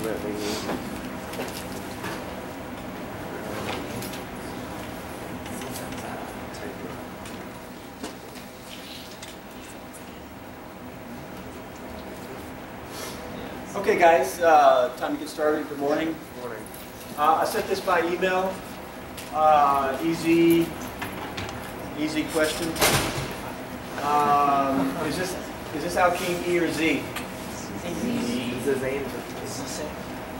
Okay, guys, time to get started. Good morning. Good morning. I sent this by email. Easy question. Is this alkene E or Z?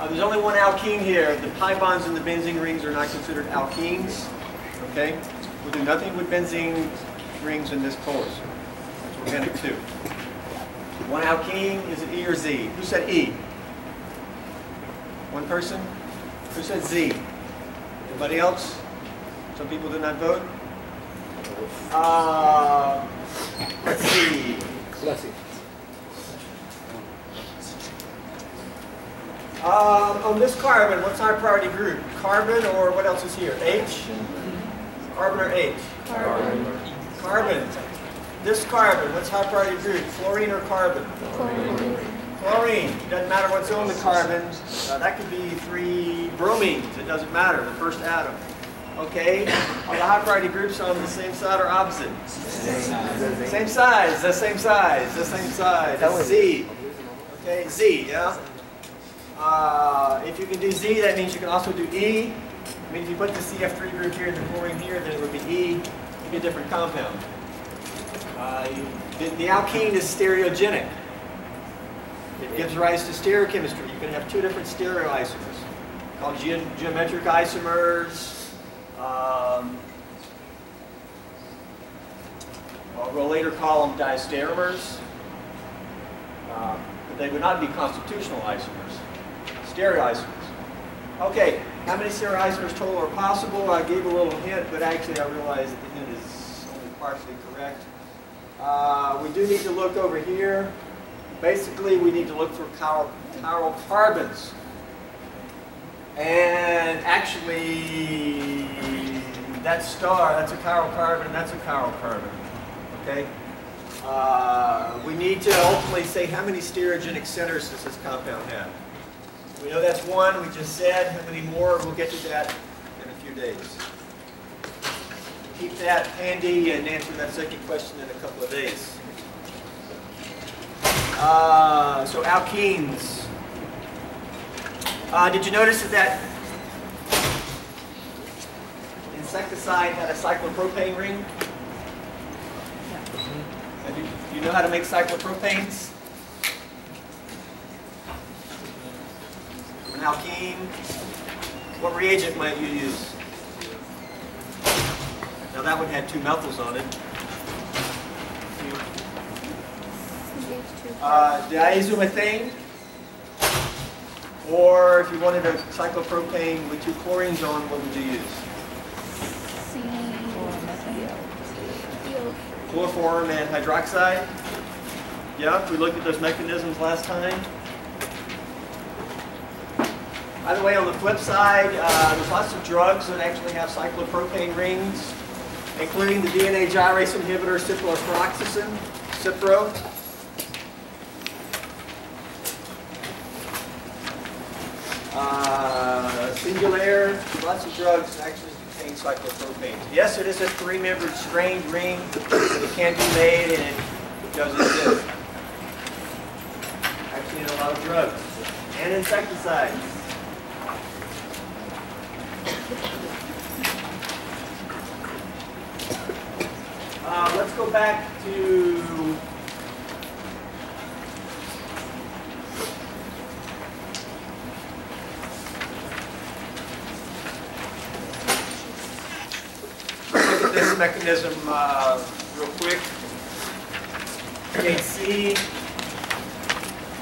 There's only one alkene here. The pi bonds in the benzene rings are not considered alkenes. Okay, we'll do nothing with benzene rings in this course. It's organic too. One alkene, is it E or Z? Who said E? One person? Who said Z? Anybody else? Some people did not vote? Let's see. On this carbon, what's our priority group? Carbon or what else is here? H? Carbon or H? Carbon. Carbon. This carbon, what's high priority group? Fluorine or carbon? Chlorine. Chlorine. Doesn't matter what's on the carbon. That could be 3 bromines. It doesn't matter. The first atom. Okay. Are the high priority groups on the same side or opposite? Same size. The same size. The same size. That's Z. Okay. Z. Yeah. If you can do Z, that means you can also do E. I mean, if you put the CF3 group here and the chlorine here, then it would be E. It would be a different compound. The alkene is stereogenic. It gives rise to stereochemistry. You can have 2 different stereoisomers called geometric isomers. We'll later call them diastereomers. But they would not be constitutional isomers. Stereoisomers. Okay, how many stereoisomers total are possible? I gave a little hint, but actually I realized that the hint is only partially correct. We do need to look over here. Basically, we need to look for chiral carbons. And actually, that star, that's a chiral carbon, and that's a chiral carbon. Okay? We need to ultimately say how many stereogenic centers does this compound have. We know that's 1, we just said. How many more? We'll get to that in a few days. Keep that handy and answer that second question in a couple of days. So alkenes. Did you notice that insecticide had a cyclopropane ring? Do you know how to make cyclopropanes? An alkene. What reagent might you use? Now that one had 2 methyls on it. Diazomethane. Or if you wanted a cyclopropane with 2 chlorines on, what would you use? Chloroform and hydroxide. Yep, we looked at those mechanisms last time. By the way, on the flip side, there's lots of drugs that actually have cyclopropane rings, including the DNA gyrase inhibitor ciprofloxacin, Cipro. Singulair, lots of drugs actually contain cyclopropane. Yes, it is a 3-membered strained ring, but it can be made and it does exist. Actually in a lot of drugs. And insecticides. Let's go back to look at this mechanism real quick. THC.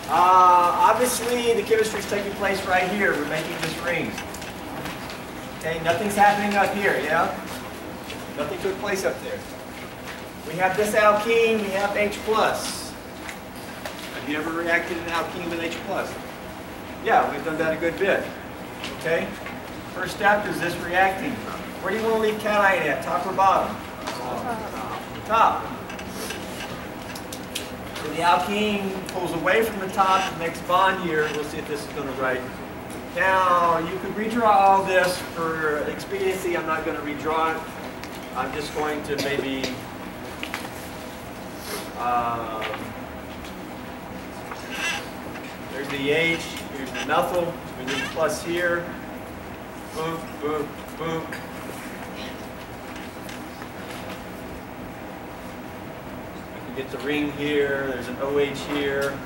Obviously, the chemistry is taking place right here. We're making this ring. Okay, nothing's happening up here, yeah? Nothing took place up there. We have this alkene, we have H+. Have you ever reacted an alkene with H+? Yeah, we've done that a good bit. Okay? First step is this reacting. Where do you want to leave cation at? Top or bottom? Top. So the alkene pulls away from the top, the next bond here. We'll see if this is going to write. Now, you could redraw all this for expediency. I'm not going to redraw it. I'm just going to maybe there's the H, here's the methyl, we need plus here. Boom, boom, boom. You can get the ring here, there's an OH here.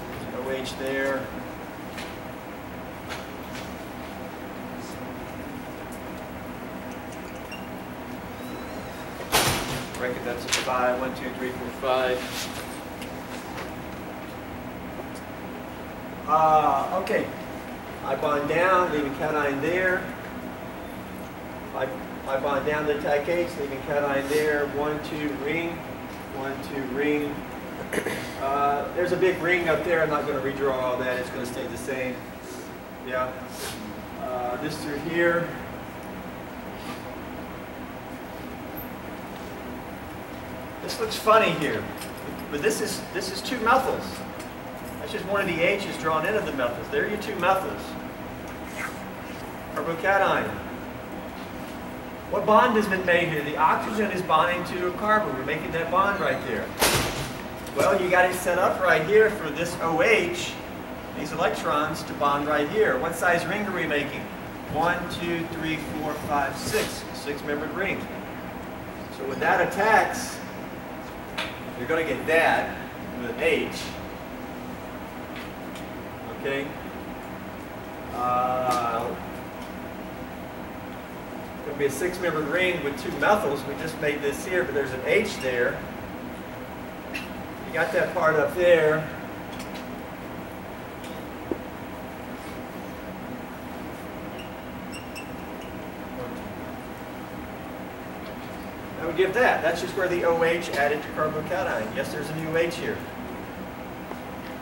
There's an OH there. Reckon that's a 5. 1, 2, 3, 4, 5. Okay. I bond down, leaving cation there. I bond down the attack H, leaving cation there. 1, 2, ring. 1, 2, ring. There's a big ring up there. I'm not going to redraw all that. It's going to stay the same. Yeah. This through here. This looks funny here, but this is two methyls. That's just one of the H's drawn into the methyls. There are your two methyls. Carbocation. What bond has been made here? The oxygen is bonding to a carbon. We're making that bond right there. Well, you got it set up right here for this OH, these electrons, to bond right here. What size ring are we making? 1, 2, 3, 4, 5, 6. 6-membered ring. So when that attacks, you're going to get that with an H. Okay? It's going to be a 6-membered ring with 2 methyls. We just made this here, but there's an H there. You got that part up there. That would give that. That's just where the OH added to carbocation. Yes, there's a new H here.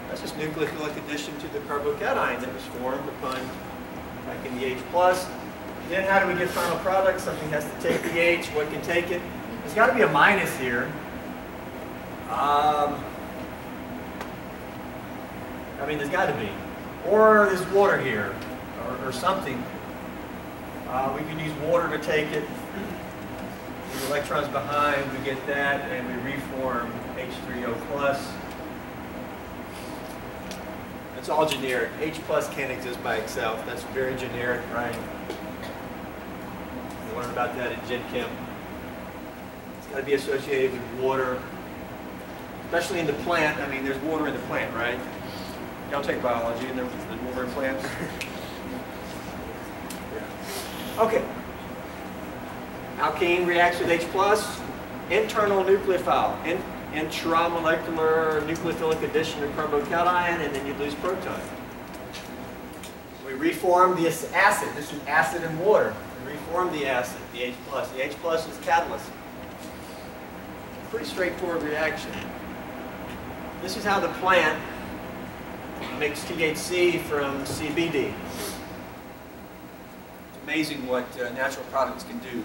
That's just nucleophilic addition to the carbocation that was formed upon attacking the H+. Then how do we get final product? Something has to take the H. What can take it? There's got to be a minus here. I mean, there's got to be. Or there's water here, or something. We can use water to take it. The electrons behind, we get that, and we reform H3O+. It's all generic. H+ can't exist by itself. That's very generic, right? We learned about that in Gen Chem. It's got to be associated with water, especially in the plant. I mean, there's water in the plant, right? Y'all take biology, and there's water in plants. Yeah. Okay. Alkene reacts with H+, internal nucleophile, intramolecular nucleophilic addition of carbocation, and then you lose proton. We reform this acid. This is acid and water. We reform the acid, the H+. The H+ is catalyst. Pretty straightforward reaction. This is how the plant makes THC from CBD. It's amazing what natural products can do.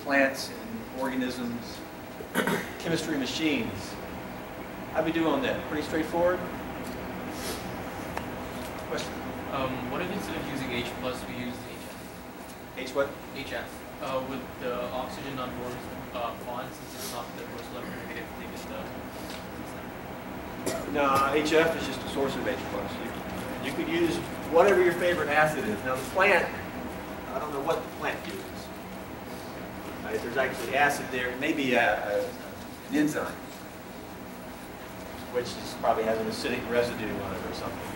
Plants and organisms, chemistry machines. How do we do on that? Pretty straightforward? Question? What if instead of using H+, we use HF? H what? HF. With the oxygen on board bond, since it's not the most electronegative thing, is the... No, HF is just a source of H+. You could use whatever your favorite acid is. Now the plant, I don't know what the plant uses. If there's actually acid there, it may be an enzyme, which probably has an acidic residue on it or something.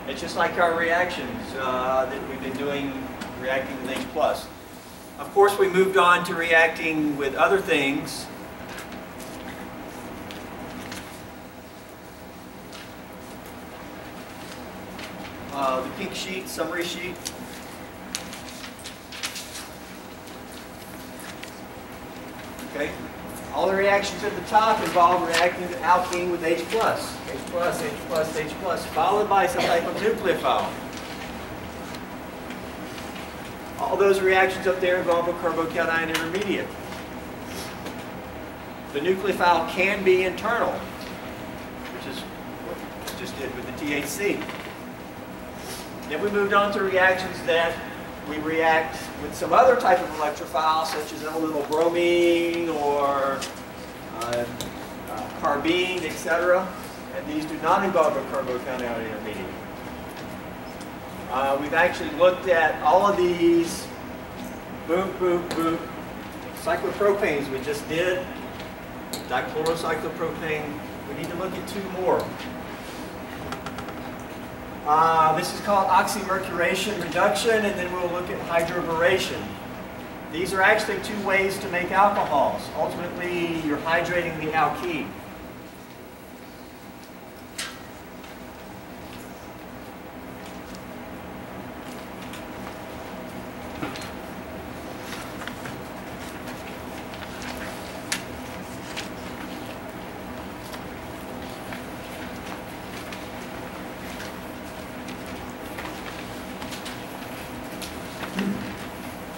It's just like our reactions that we've been doing, reacting with H+. Of course, we moved on to reacting with other things. The pink sheet, summary sheet. Okay. All the reactions at the top involve reacting with alkene with H+, followed by some type of nucleophile. All those reactions up there involve a carbocation intermediate. The nucleophile can be internal, which is what we just did with the THC. Then we moved on to reactions that we react with some other type of electrophile, such as elemental bromine or carbene, etc. And these do not involve a carbocation intermediate. We've actually looked at all of these cyclopropanes we just did. Dichlorocyclopropane. We need to look at two more. This is called oxymercuration reduction, and then we'll look at hydroboration. These are actually two ways to make alcohols. Ultimately, you're hydrating the alkene.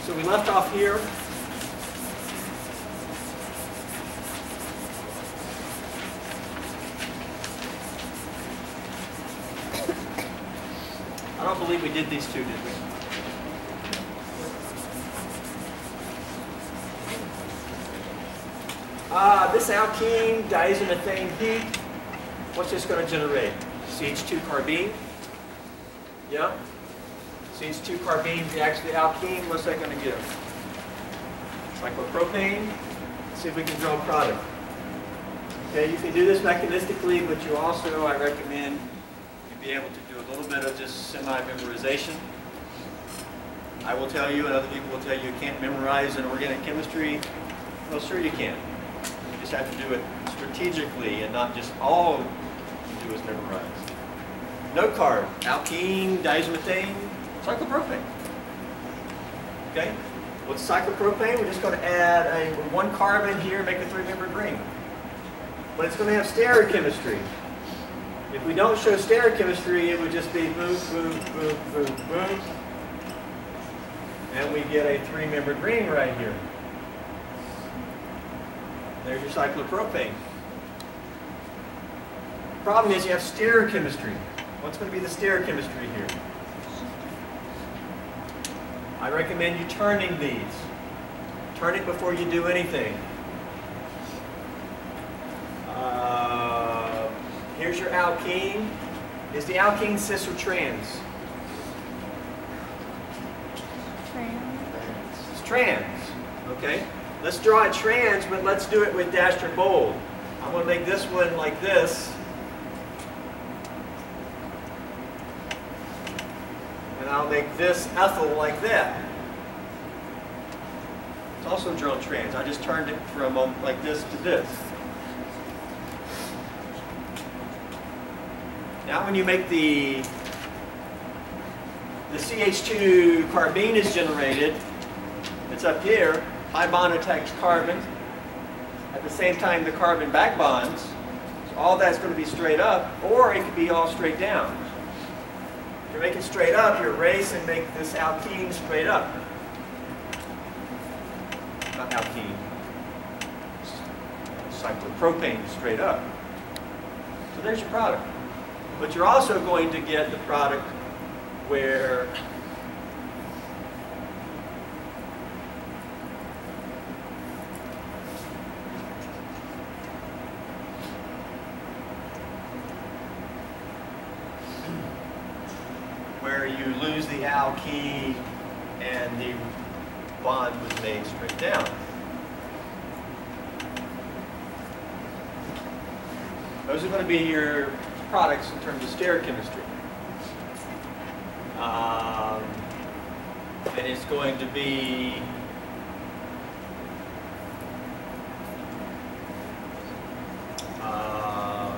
So we left off here. I don't believe we did these two, did we? This alkene, diazomethane heat, what's this going to generate? CH2 carbene? Yeah? CH2 carbene reacts to the alkene, what's that going to give? Cyclopropane. Let's see if we can draw a product. Okay, you can do this mechanistically, but you also, I recommend you be able to do a little bit of just semi-memorization. I will tell you, and other people will tell you, you can't memorize in organic chemistry. Well, sure you can. You just have to do it strategically and not just all you do is memorize. Note card, alkene, diazomethane, cyclopropane. Okay? What's cyclopropane? We're just going to add one carbon here, make a three-membered ring. But it's going to have stereochemistry. If we don't show stereochemistry, it would just be boom, boom, boom, boom, boom. And we get a three-membered ring right here. There's your cyclopropane. Problem is you have stereochemistry. What's going to be the stereochemistry here? I recommend you turning these. Turn it before you do anything. Here's your alkene. Is the alkene cis or trans? Trans. It's trans. Okay. Let's draw a trans, but let's do it with dashed or bold. I'm going to make this one like this. And I'll make this ethyl like that. It's also drawn trans. I just turned it from like this to this. Now when you make the CH2 carbene is generated, it's up here, pi bond attacks carbon. At the same time the carbon back bonds. So all that's going to be straight up, or it could be all straight down. If you make it straight up, you erase and make this alkene straight up. Not alkene. Cyclopropane straight up. So there's your product. But you're also going to get the product where you lose the alkene and the bond was made straight down. Those are going to be your products in terms of stereochemistry. And it's going to be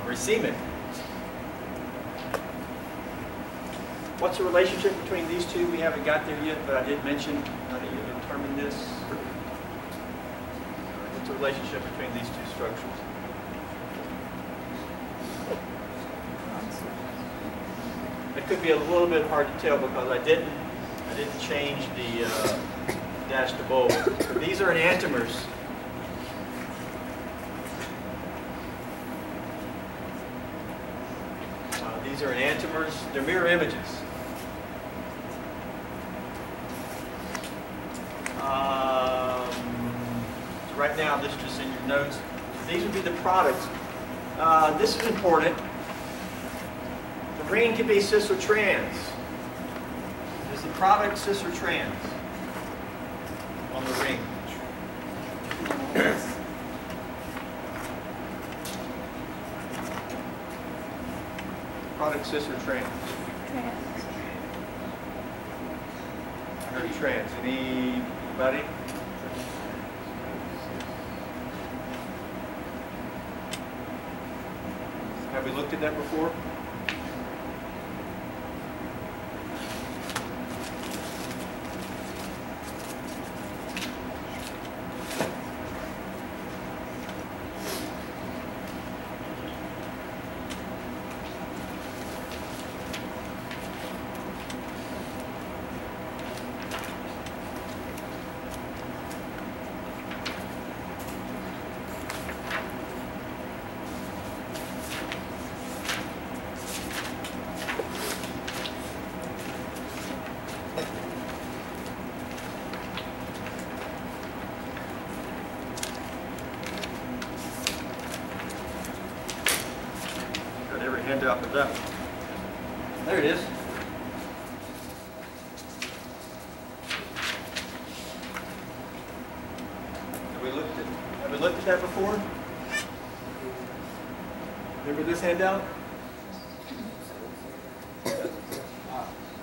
racemic. What's the relationship between these two? We haven't got there yet, but I did mention how do you determine this? What's the relationship between these two structures? It could be a little bit hard to tell because I didn't I didn't change the dash to bold. These are enantiomers. These are enantiomers. They're mirror images. So right now, this is just in your notes. These would be the products. This is important. The ring can be cis or trans. Is the product cis or trans on the ring? Product cis or trans? Trans. I heard trans. Anybody? Have we looked at that before? Handout of that one. There it is. Have we looked at that before? Remember this handout?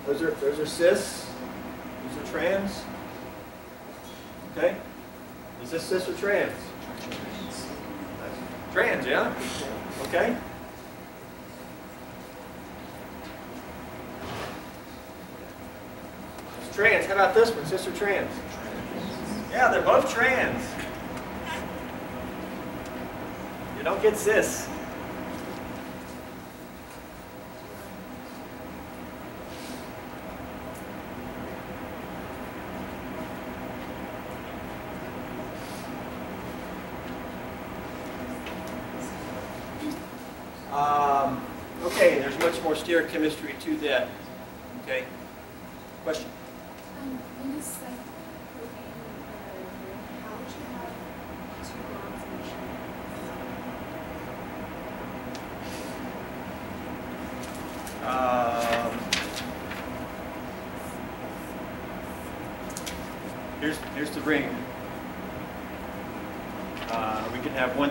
Those are cis. Those are trans. Okay. Is this cis or trans? Trans, yeah. Okay. Trans. How about this one? Cis or trans? Yeah, they're both trans. You don't get cis. Okay, there's much more stereochemistry to that. Okay. Question? In this cyclopropane ring, how would you have two bonds in here's the ring. We can have one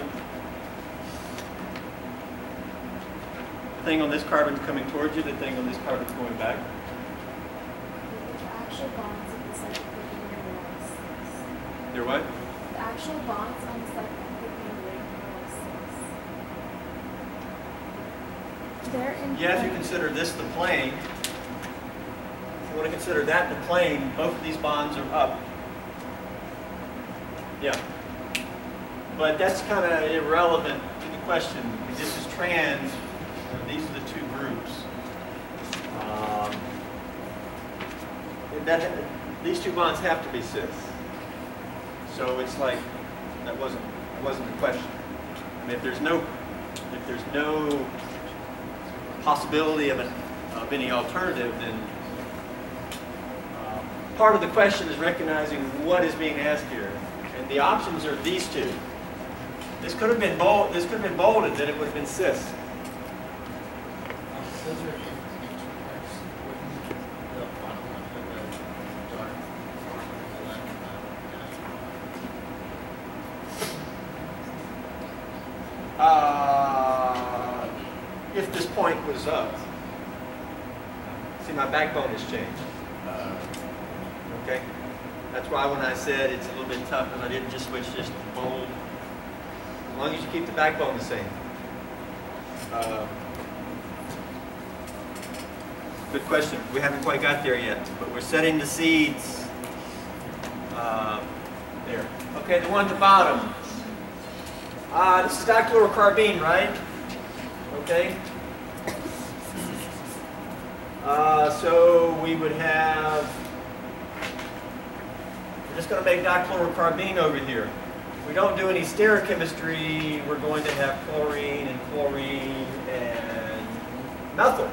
thing on this carbon coming towards you, the thing on this carbon going back. The actual bonds of the cyclopropane ring are 6. They're what? The actual bonds on the cyclopropane ring are 6. They're in. Yeah, if you consider this the plane, if you want to consider that the plane, both of these bonds are up. Yeah. But that's kind of irrelevant to the question. If this is trans, these are the two groups. These two bonds have to be cis. So it's like that wasn't the question. I mean, if there's no possibility of any alternative, then part of the question is recognizing what is being asked here, and the options are these two. This could have been bold. This could have been bolded, then it would have been cis. If this point was up, see, my backbone has changed. Okay, that's why when I said it's a little bit tough, and I didn't just switch just to bold. As long as you keep the backbone the same. Good question. We haven't quite got there yet, but we're setting the seeds. There. Okay, the one at the bottom. This is dichlorocarbene, right? Okay. So we would have just going to make dichlorocarbene over here. If we don't do any stereochemistry, we're going to have chlorine and methyl.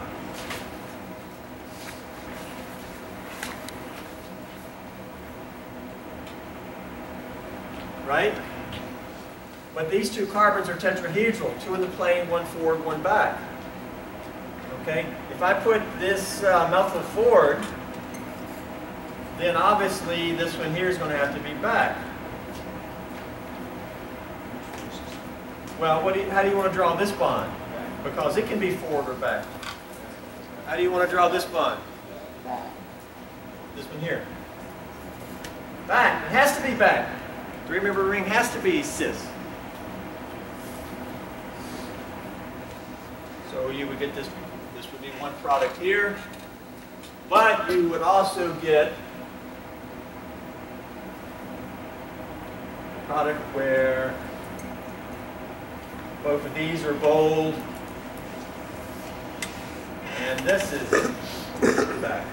Right? But these two carbons are tetrahedral, 2 in the plane, 1 forward, 1 back. Okay? If I put this methyl forward, then obviously this one here is going to have to be back. Well, how do you want to draw this bond? Because it can be forward or back. How do you want to draw this bond? This one here. Back. It has to be back. The 3-member ring has to be cis. So you would get this would be one product here, but you would also get a product where both of these are bold, and this is back.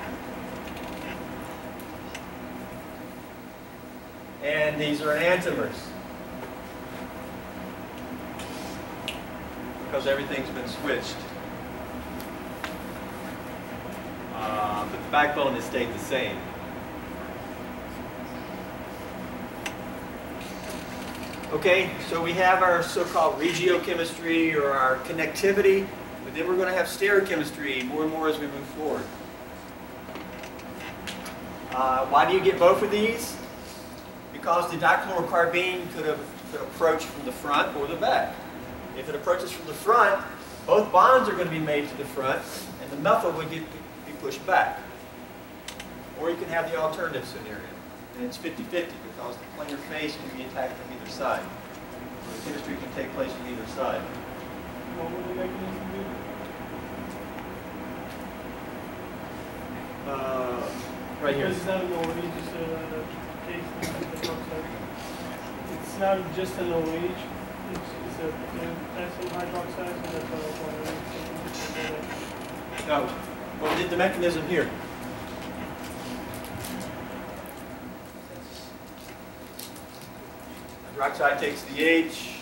And these are enantiomers, because everything's been switched. But the backbone has stayed the same. Okay, so we have our so-called regiochemistry or our connectivity, but then we're going to have stereochemistry more and more as we move forward. Why do you get both of these? Because the dichlorocarbene could approach from the front or the back. If it approaches from the front, both bonds are going to be made to the front, and the methyl would be pushed back. Or you can have the alternative scenario, and it's 50-50 because the planar face can be attacked from either side. The chemistry can take place from either side. What would the mechanism be? Right here. It's not an OH, just a case of hydroxide. It's not just an OH, it's a potassium hydroxide, so that's why No. Well, we did the mechanism here. Hydroxide takes the H,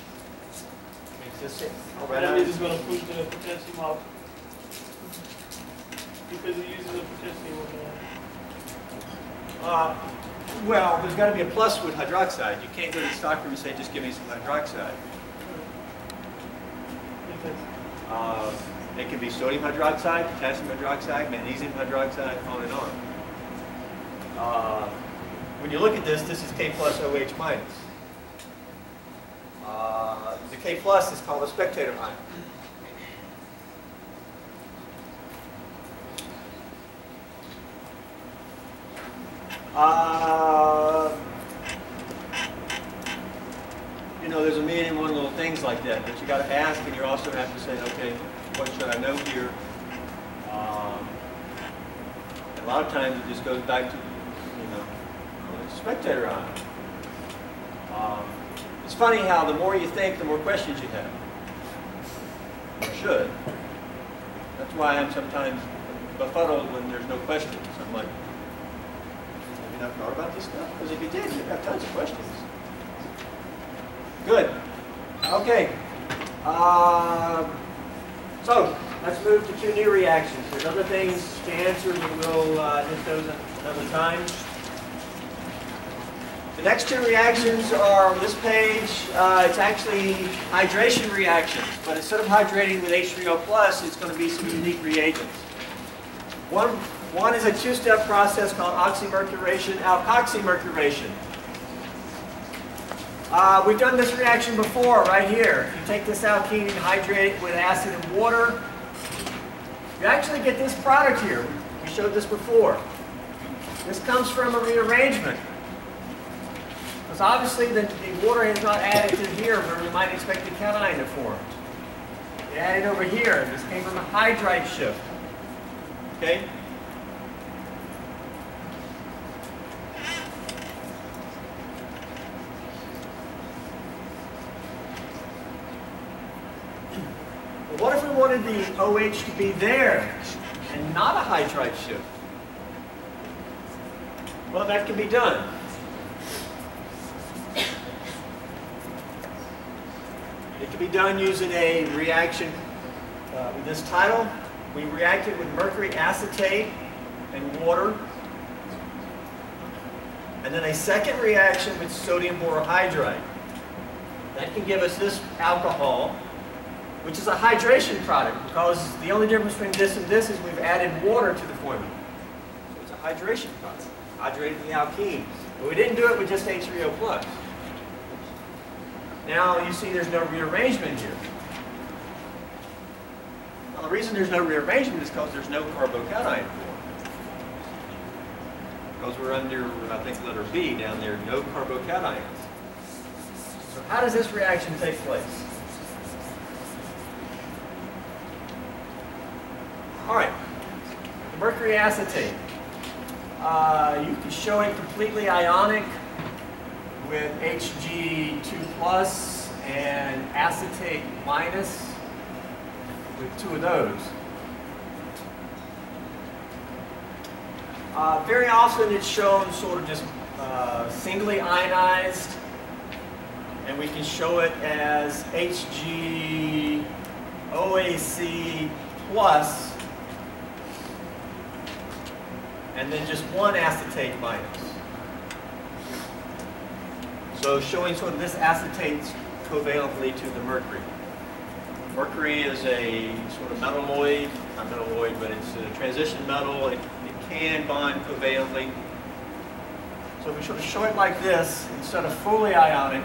makes this right out. That is going to push the potassium out. Because it uses the potassium well, there's got to be a plus with hydroxide. You can't go to the stockroom and say, just give me some hydroxide. It can be sodium hydroxide, potassium hydroxide, magnesium hydroxide, on and on. When you look at this is K plus OH minus. The K plus is called a spectator ion. You know, there's a million and one little things like that you got to ask, and you also have to say, okay, what should I know here? A lot of times it just goes back to, spectator ion. It's funny how the more you think, the more questions you have. You should. That's why I'm sometimes befuddled when there's no questions. I'm like, have you not thought about this stuff? Because if you did, you'd have tons of questions. Good. Okay. So let's move to 2 new reactions. There's other things to answer, but we'll hit those another time. The next 2 reactions are on this page. It's actually hydration reactions, but instead of hydrating with H3O+, it's going to be some unique reagents. One is a 2-step process called oxymercuration, alkoxymercuration. We've done this reaction before, right here. If you take this alkene and hydrate it with acid and water, you actually get this product here. We showed this before. This comes from a rearrangement. Because obviously the water is not added to here where we might expect the cation to form. It added over here. This came from a Hydride Shift. Okay? What if we wanted the OH to be there and not a hydride shift? Well, that can be done. can be done using a reaction with this title. We reacted with mercury acetate and water. And then a second reaction with sodium borohydride. That can give us this alcohol, which is a hydration product, because the only difference between this and this is we've added water to the formula. So it's a hydration product, hydrating the alkene. But we didn't do it with just H3O+. Now you see there's no rearrangement here. Now the reason there's no rearrangement is because there's no carbocation form. Because we're under, I think, letter B down there, no carbocations. So how does this reaction take place? All right, the mercury acetate. You can show it completely ionic with Hg2+ and acetate minus with two of those. Very often it's shown sort of just singly ionized, and we can show it as HgOAc plus and then just one acetate minus. So showing sort of this acetate covalently to the mercury. Mercury is a sort of metalloid, not metalloid, but it's a transition metal. It can bond covalently. So if we sort of show it like this, instead of fully ionic,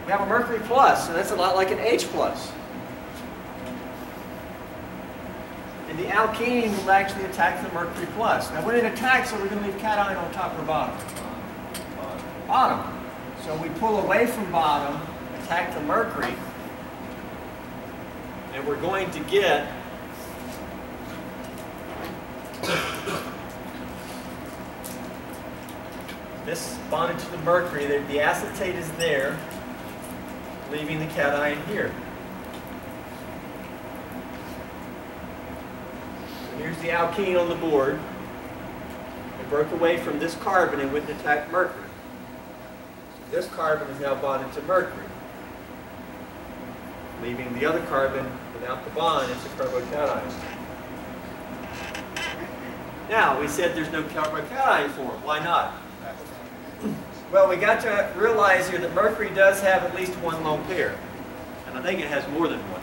we have a mercury plus, and that's a lot like an H plus. And the alkene will actually attack the mercury plus. Now when it attacks, are we going to leave cation on top or bottom? Bottom. So we pull away from bottom, attack the mercury, and we're going to get this bonded to the mercury. The acetate is there, leaving the cation here. So here's the alkene on the board. It broke away from this carbon and wouldn't attack mercury. So this carbon is now bonded to mercury, leaving the other carbon without the bond. It's a carbocation. Now, we said there's no carbocation form. Why not? Well, we got to realize here that mercury does have at least one lone pair. And I think it has more than one.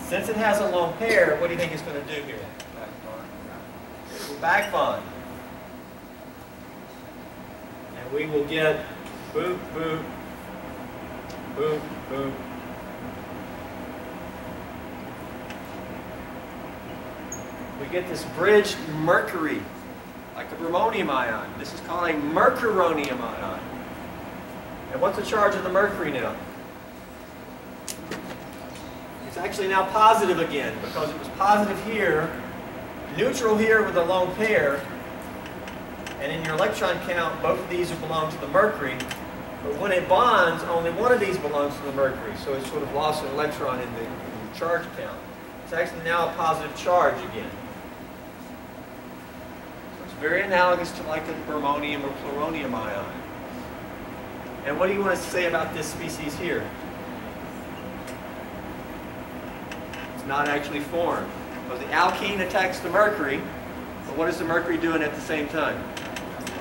Since it has a lone pair, what do you think it's going to do here? It will back bond. And we will get boop, boop, boop, boop. We get this bridged mercury, like a bromonium ion. This is called a mercuronium ion. And what's the charge of the mercury now? It's actually now positive again, because it was positive here, neutral here with a lone pair, and in your electron count, both of these belong to the mercury. But when it bonds, only one of these belongs to the mercury, so it's sort of lost an electron in the charge count. It's actually now a positive charge again. Very analogous to like a bromonium or pluronium ion. And what do you want to say about this species here? It's not actually formed. Because the alkene attacks the mercury, but what is the mercury doing at the same time?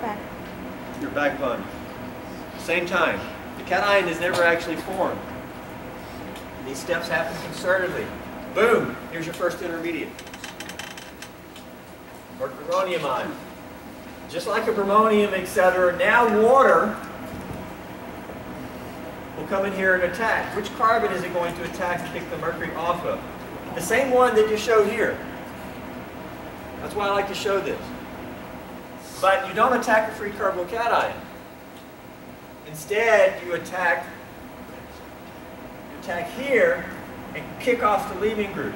Back. You're back bonding. Same time. The cation is never actually formed. These steps happen concertedly. Boom! Here's your first intermediate. Mercuronium ion. Just like a bromonium, etc. Now water will come in here and attack. Which carbon is it going to attack and pick the mercury off of? The same one that you showed here. That's why I like to show this. But you don't attack a free carbocation. Instead, you attack here and kick off the leaving group.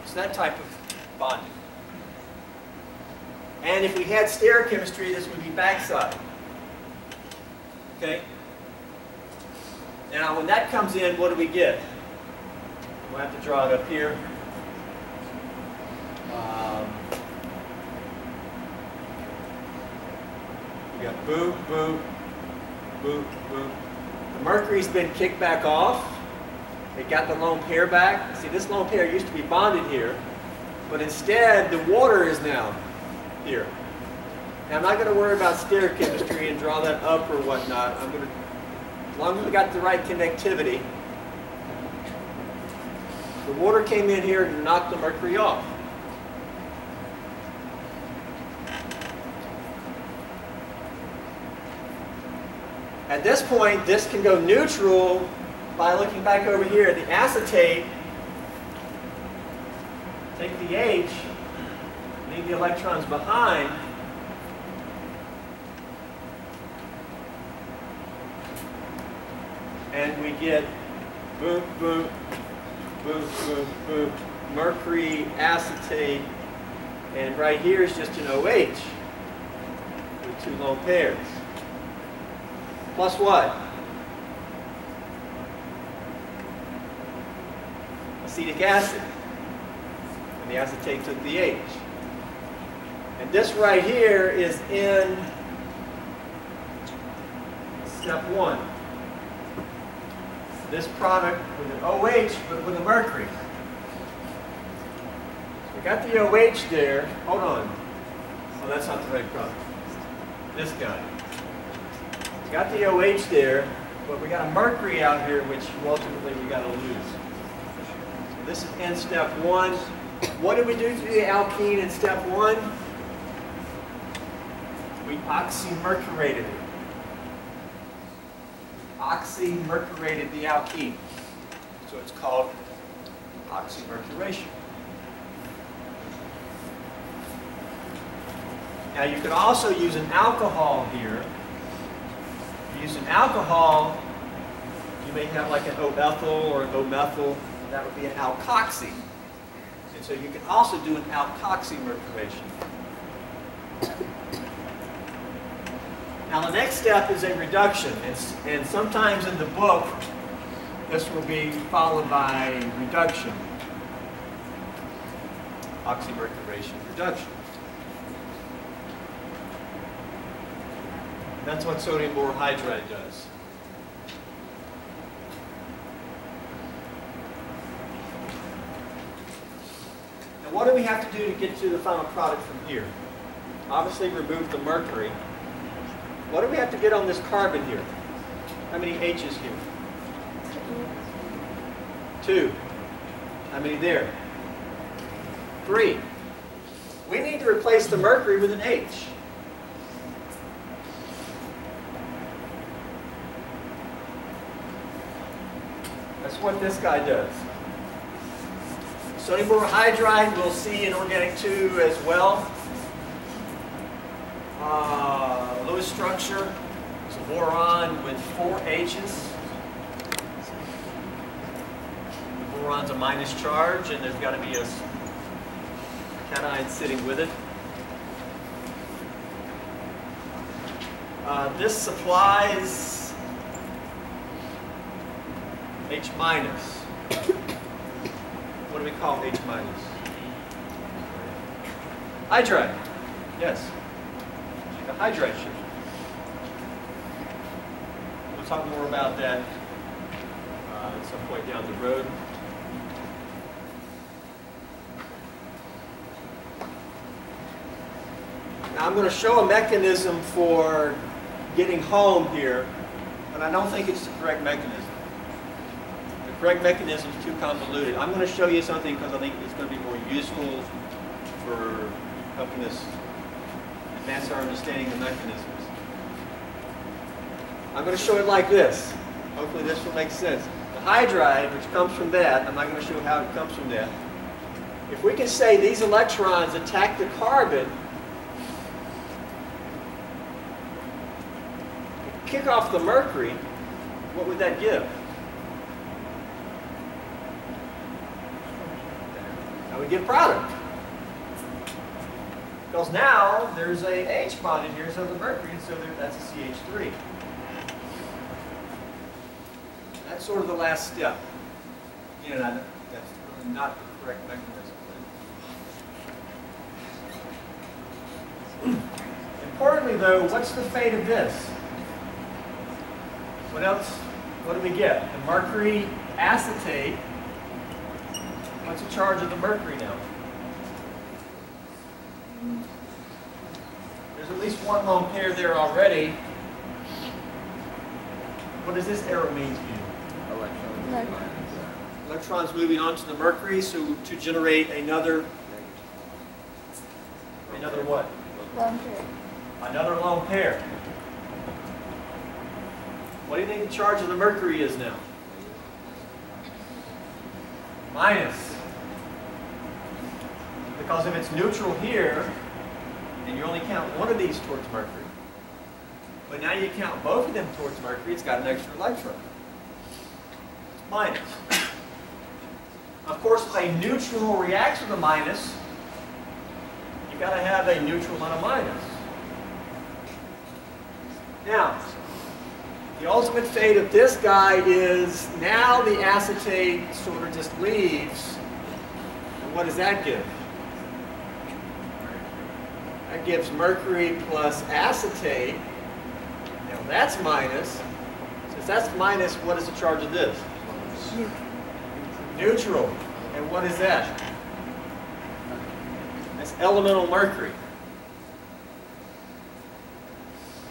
It's that type of bonding. And if we had stereochemistry, this would be backside. Okay? Now, when that comes in, what do we get? We'll have to draw it up here. We got boop, boop, boop, boop. The mercury's been kicked back off. It got the lone pair back. See, this lone pair used to be bonded here, but instead the water is now here. Now I'm not going to worry about stereochemistry and draw that up or whatnot. I'm going to, as long as we got the right connectivity, the water came in here and knocked the mercury off. At this point, this can go neutral by looking back over here. The acetate, take the H, leave the electrons behind, and we get boop, boop, boop, boop, boop, mercury, acetate, and right here is just an OH with two lone pairs. Plus what? Acetic acid. And the acetate took the H. And this right here is in step 1. This product with an OH but with a mercury. So we got the OH there. Hold on. Oh, that's not the right product. This guy. We got the OH there, but we got a mercury out here, which ultimately we got to lose. So this is in step 1. What did we do to the alkene in step 1? We oxymercurated it. Oxymercurated the alkene. So it's called oxymercuration. Now you could also use an alcohol here. If you use an alcohol, you may have like an O-ethyl or an O-methyl. That would be an alkoxy. And so you can also do an alkoxymercuration. Now the next step is a reduction, and sometimes in the book this will be followed by reduction. Oxymercuration reduction. That's what sodium borohydride does. Now what do we have to do to get to the final product from here? Obviously remove the mercury. What do we have to get on this carbon here? How many H's here? 2. How many there? 3. We need to replace the mercury with an H. That's what this guy does. Sodium borohydride we'll see in organic 2 as well. Lewis structure is a boron with 4 H's. The boron's a minus charge, and there's got to be a cation sitting with it. This supplies H minus. What do we call H minus? Hydride. Yes. The hydride shift. We'll talk more about that at some point down the road. Now I'm going to show a mechanism for getting home here, but I don't think it's the correct mechanism. The correct mechanism is too convoluted. I'm going to show you something because I think it's going to be more useful for helping us advance our understanding of mechanisms. I'm going to show it like this. Hopefully this will make sense. The hydride, which comes from that, I'm not going to show how it comes from that. If we can say these electrons attack the carbon, kick off the mercury, what would that give? That would give product. Because now there's a H bonded here, so the mercury, so that's a CH3. That's sort of the last step. Again, that's really not the correct mechanism. Importantly though, what's the fate of this? What else? What do we get? The mercury acetate. What's the charge of the mercury now? There's at least one lone pair there already. What does this arrow mean to you? Electrons moving onto the mercury, so to generate another what? Lone pair. Another lone pair. What do you think the charge of the mercury is now? Minus. Because if it's neutral here, and you only count one of these towards mercury, but now you count both of them towards mercury, it's got an extra electron. It's minus. Of course, if a neutral reacts with a minus, you've got to have a neutral and a minus. Now, the ultimate fate of this guy is now the acetate sort of just leaves. And what does that give? That gives mercury plus acetate. Now that's minus. Since that's minus, what is the charge of this? Neutral. And what is that? That's elemental mercury.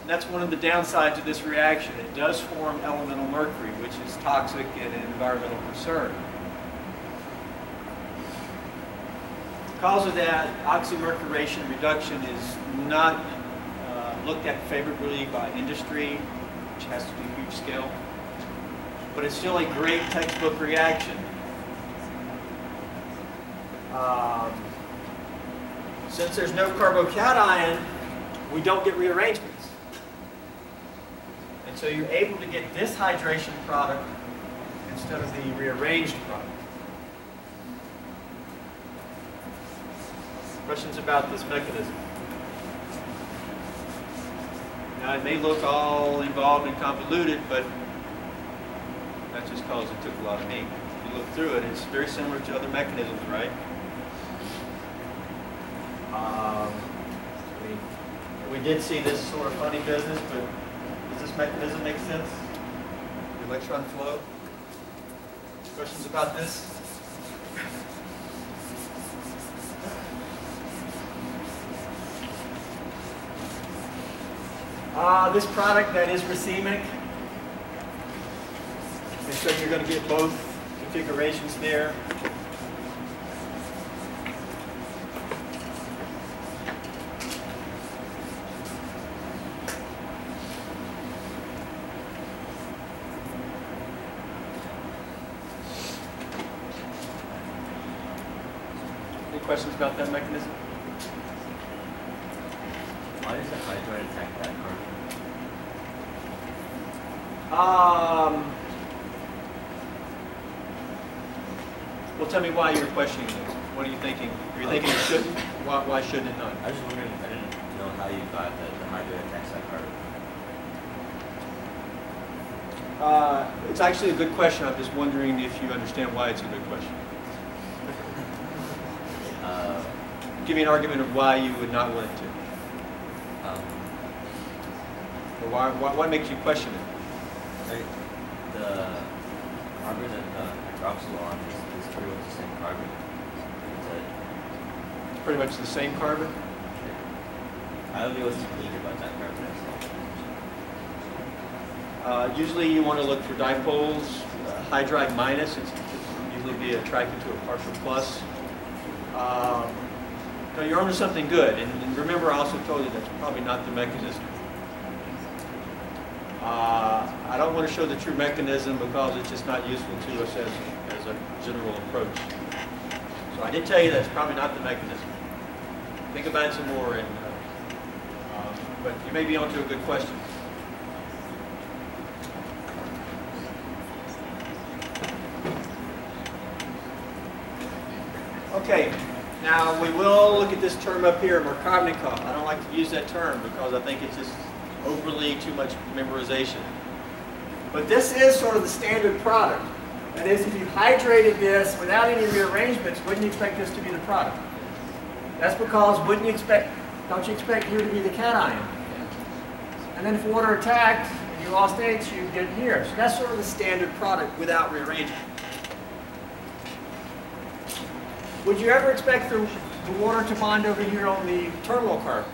And that's one of the downsides of this reaction. It does form elemental mercury, which is toxic and an environmental concern. Because of that, oxymercuration reduction is not looked at favorably by industry, which has to be a huge scale. But it's still a great textbook reaction. Since there's no carbocation, we don't get rearrangements. And so you're able to get this hydration product instead of the rearranged product. Questions about this mechanism? Now it may look all involved and convoluted, but that's just because it took a lot of ink. If you look through it, it's very similar to other mechanisms, right? We did see this sort of funny business, but does this mechanism make sense? The electron flow? Questions about this? This product that is racemic. Make sure you're going to get both configurations there. Any questions about that mechanism? Why does the hydride attack that carbon? Well, tell me why you're questioning this. What are you thinking? Are you thinking it shouldn't? Why shouldn't it not? I was just wondering, I didn't know how you got that the hydride attacks that carbon. It's actually a good question. I'm just wondering if you understand why it's a good question. Give me an argument of why you would not want it to. Or what makes you question it? Right. The carbon and the hydroxyl on is pretty much the same carbon. It's pretty much the same carbon? I don't know what's unique about that carbon itself. Usually you want to look for dipoles. Hydride minus, it's usually be attracted to a partial plus. So you're onto something good. And remember, I also told you that's probably not the mechanism. I don't want to show the true mechanism because it's just not useful to us as a general approach. So I did tell you that's probably not the mechanism. Think about it some more, but you may be onto a good question. Okay, now we will look at this term up here, mercapnicol. I don't like to use that term because I think it's just overly too much memorization. But this is sort of the standard product. That is, if you hydrated this without any rearrangements, wouldn't you expect this to be the product? That's because don't you expect here to be the cation? And then if water attacked, and you lost H, you get here. So that's sort of the standard product without rearranging. Would you ever expect the water to bond over here on the terminal carbon?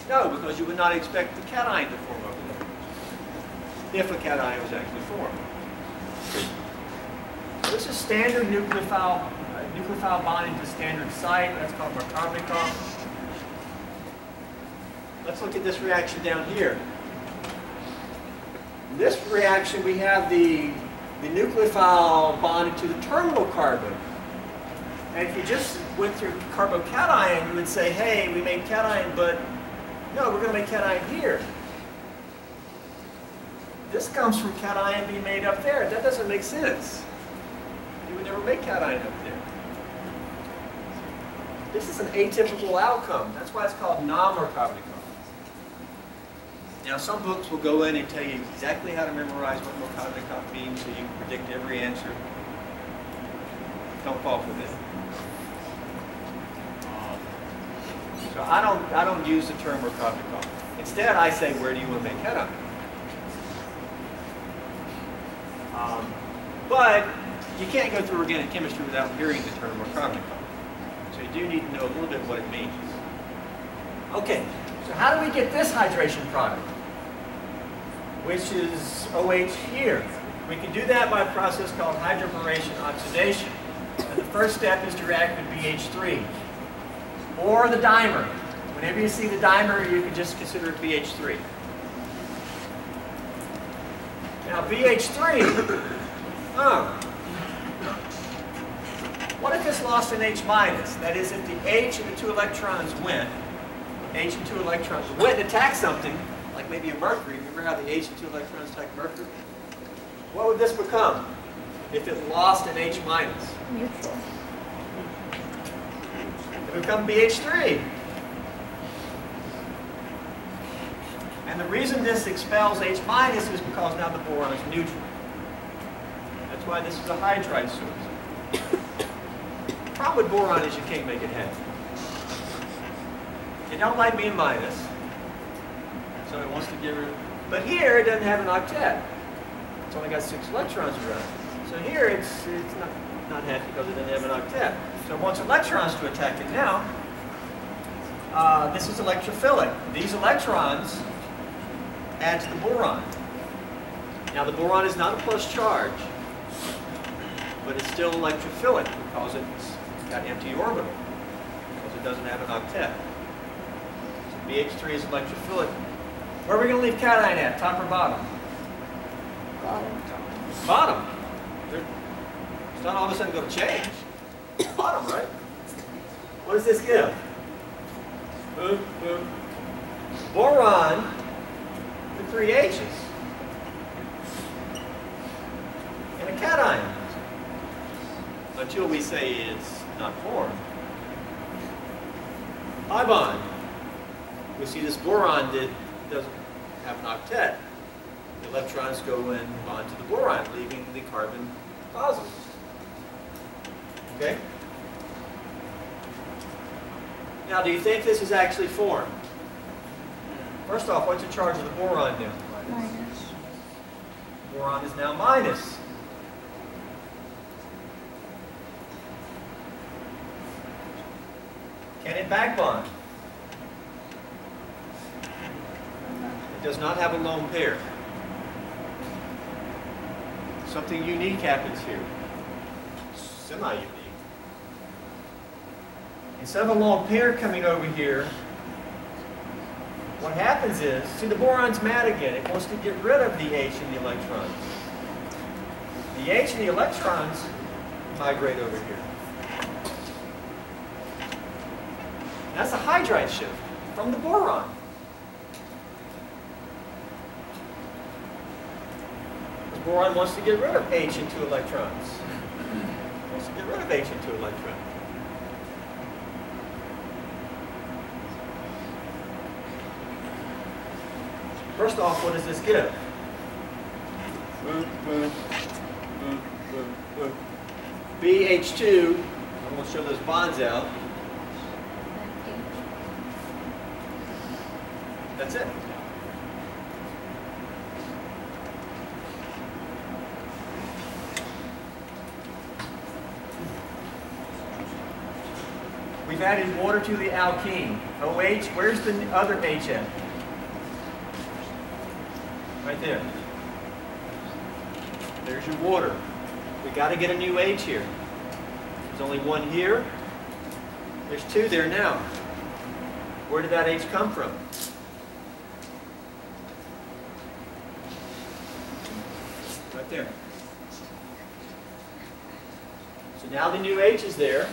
No, because you would not expect the cation to form over there, if a cation was actually formed. So this is standard nucleophile bonding to standard site. That's called Markovnikov. Let's look at this reaction down here. In this reaction, we have the nucleophile bonded to the terminal carbon. And if you just went through carbocation, you would say, hey, we made cation, but no, we're going to make cation here. This comes from cation being made up there. That doesn't make sense. You would never make cation up there. This is an atypical outcome. That's why it's called non-Markovnikov. Now, some books will go in and tell you exactly how to memorize what Markovnikov means so you can predict every answer. Don't fall for this. So I don't use the term Markovnikov. Instead, I say, where do you want to make cation? But you can't go through organic chemistry without hearing the term Markovnikov. So you do need to know a little bit what it means. Okay, so how do we get this hydration product, which is OH here? We can do that by a process called hydroboration oxidation. And the first step is to react with BH3. Or the dimer. Whenever you see the dimer, you can just consider it BH3. Now BH3, what if this lost an H minus? That is, if the H and the 2 electrons went, H and 2 electrons went and attacked something, like maybe a mercury. Remember how the H and 2 electrons attack mercury? What would this become if it lost an H minus? Neutral. It would become BH3. And the reason this expels H minus is because now the boron is neutral. That's why this is a hydride source. The problem with boron is you can't make it heavy. It don't like being minus, so it wants to get rid of it. But here it doesn't have an octet. It's only got 6 electrons around it. So here it's not happy because it doesn't have an octet. So it wants electrons to attack it now. This is electrophilic. These electrons add to the boron. Now the boron is not a plus charge, but it's still electrophilic because it's got empty orbital, because it doesn't have an octet. So BH3 is electrophilic. Where are we going to leave cation at, top or bottom? Bottom. Bottom. It's not all of a sudden going to change. Bottom, right? What does this give? Boom, boom. Boron with 3 H's. And a cation. Until we say it's not formed. Pi bond. We see this boron that doesn't have an octet. The electrons go and bond to the boron, leaving the carbon positive. Okay? Now, do you think this is actually formed? First off, what's the charge of the boron now? Minus. Boron is now minus. Can it back bond? It does not have a lone pair. Something unique happens here. Semi-unique. Instead of a lone pair coming over here, what happens is, see, the boron's mad again. It wants to get rid of the H and the electrons. The H and the electrons migrate over here. That's a hydride shift from the boron. The boron wants to get rid of H and 2 electrons. Wants to get rid of H and 2 electrons. First off, what does this give? Boom, boom, boom, boom, boom. BH2, I'm going to show those bonds out. That's it. We've added water to the alkene. OH, where's the other H at? Right there. There's your water. We got to get a new H here. There's only one here. There's two there now. Where did that H come from? Right there. So now the new H is there.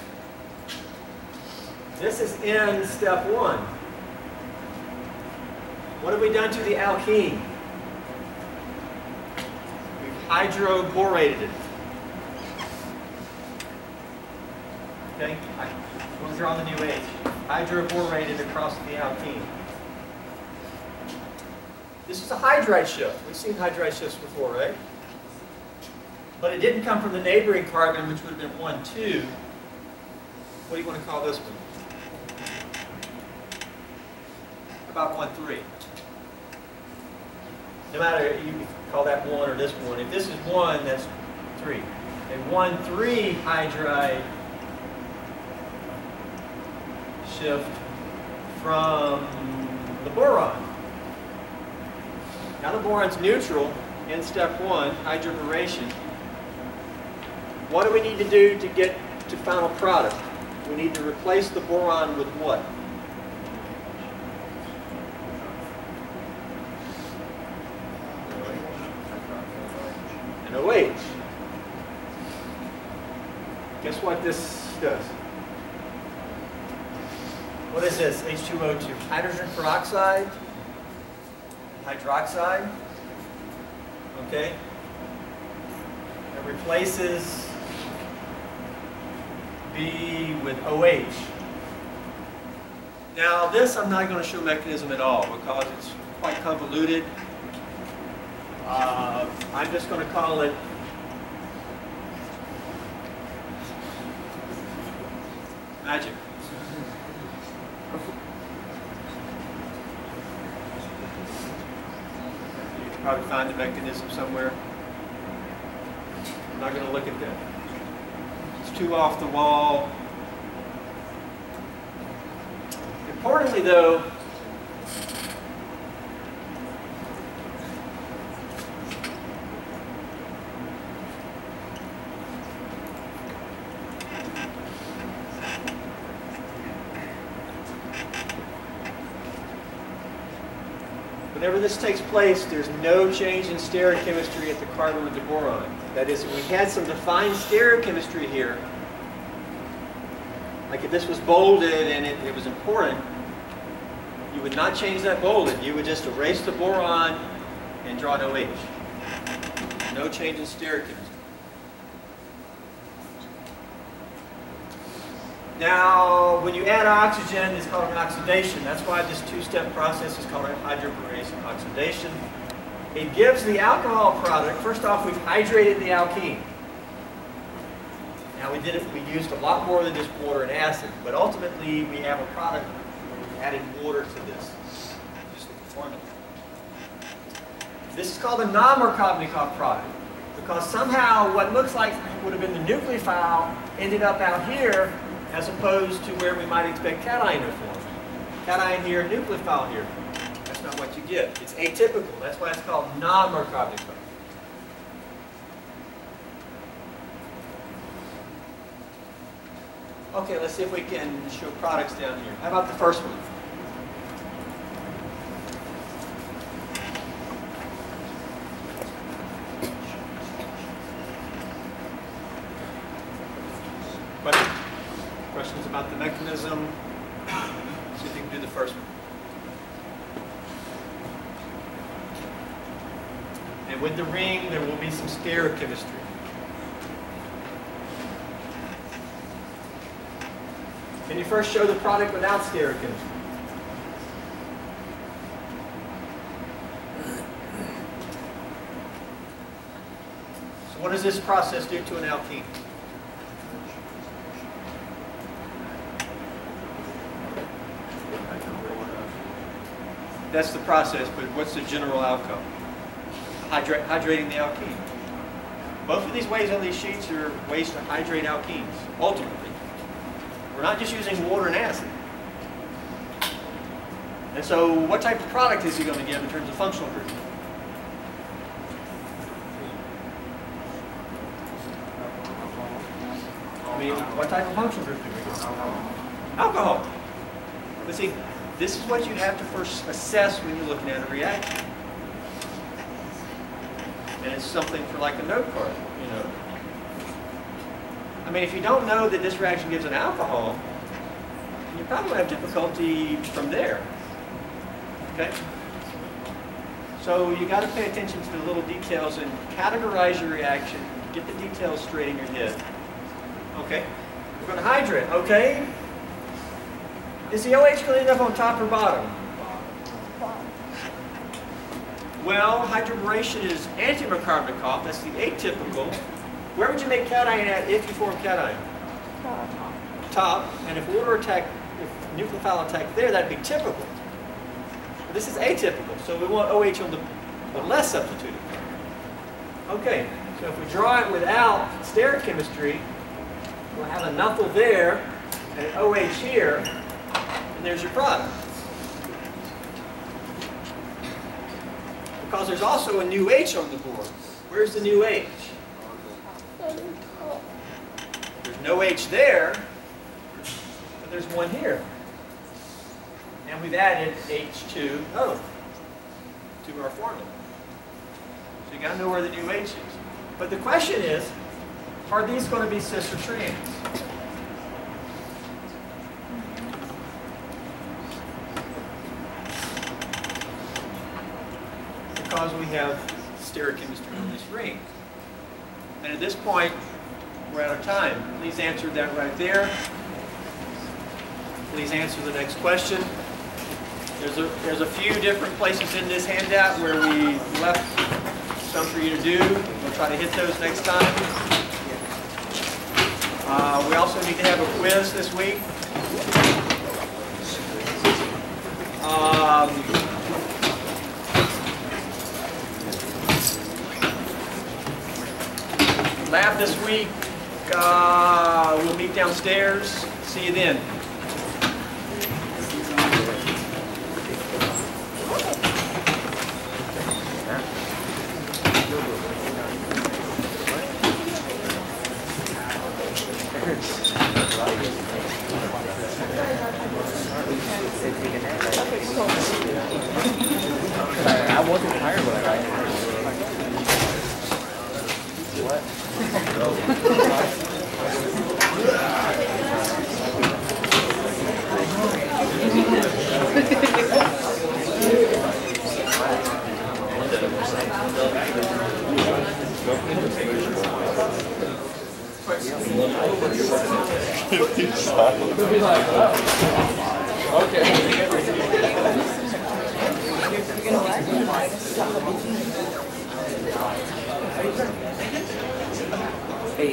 This is in step one. What have we done to the alkene? We've hydroborated it. Okay? I'm going to draw the new H. Hydroborated across the alkene. This is a hydride shift. We've seen hydride shifts before, right? But it didn't come from the neighboring carbon, which would have been 1, 2. What do you want to call this one? How about 1, 3? No matter, you can call that 1 or this one. If this is 1, that's 3. And 1, 3 hydride shift from the boron. Now the boron's neutral in step 1, hydroboration. What do we need to do to get to final product? We need to replace the boron with what? An OH. Guess what this does? What is this? H2O2. Hydrogen peroxide, hydroxide. Okay? It replaces B with OH. Now this I'm not going to show mechanism at all because it's quite convoluted. I'm just going to call it magic. You can probably find the mechanism somewhere. I'm not going to look at that. It's too off the wall. Importantly though, whenever this takes place, there's no change in stereochemistry at the carbon with the boron. That is, if we had some defined stereochemistry here, like if this was bolded and it was important, you would not change that bolded. You would just erase the boron and draw an OH. No change in stereochemistry. Now, when you add oxygen, it's called an oxidation. That's why this two-step process is called a hydroboration oxidation. It gives the alcohol product, first off, we've hydrated the alkene. Now, we used a lot more than just water and acid, but ultimately we have a product where we've added water to this. Just look at the formula. This is called a non-Markovnikov product because somehow what looks like would have been the nucleophile ended up out here as opposed to where we might expect cation to form. Cation here, nucleophile here. That's not what you get. It's atypical. That's why it's called non-Markovnikov. Okay, let's see if we can show products down here. How about the first one? Questions about the mechanism? See if you can do the first one. And with the ring, there will be some stereochemistry. Can you first show the product without stereochemistry? So what does this process do to an alkene? That's the process, but what's the general outcome? Hydrating the alkene. Both of these ways on these sheets are ways to hydrate alkenes, ultimately. We're not just using water and acid. And so what type of product is he going to give in terms of functional group? I mean, what type of functional group do we get? Alcohol. But see, this is what you have to first assess when you're looking at a reaction. And it's something for like a note card, you know. I mean, if you don't know that this reaction gives an alcohol, you probably have difficulty from there. Okay? So you got to pay attention to the little details and categorize your reaction. Get the details straight in your head. Okay? We're going to hydrate. Okay? Is the OH going to end up on top or bottom? Well, hydroboration is anti-Markovnikov. That's the atypical. Where would you make cation at if you form cation? Top. And if water attack, if nucleophile attack there, that'd be typical. But this is atypical, so we want OH on the less substituted. Okay, so if we draw it without stereochemistry, we'll have a methyl there and an OH here, and there's your product. Because there's also a new H on the board. Where's the new H? There's no H there, but there's one here. And we've added H2O to our formula. So you got to know where the new H is. But the question is, are these going to be cis or trans? Because we have stereochemistry on this ring. And at this point, we're out of time. Please answer that right there. Please answer the next question. There's a few different places in this handout where we left some for you to do. We'll try to hit those next time. We also need to have a quiz this week. Lab this week. We'll meet downstairs. See you then. I wasn't tired when I got here. What? Hey,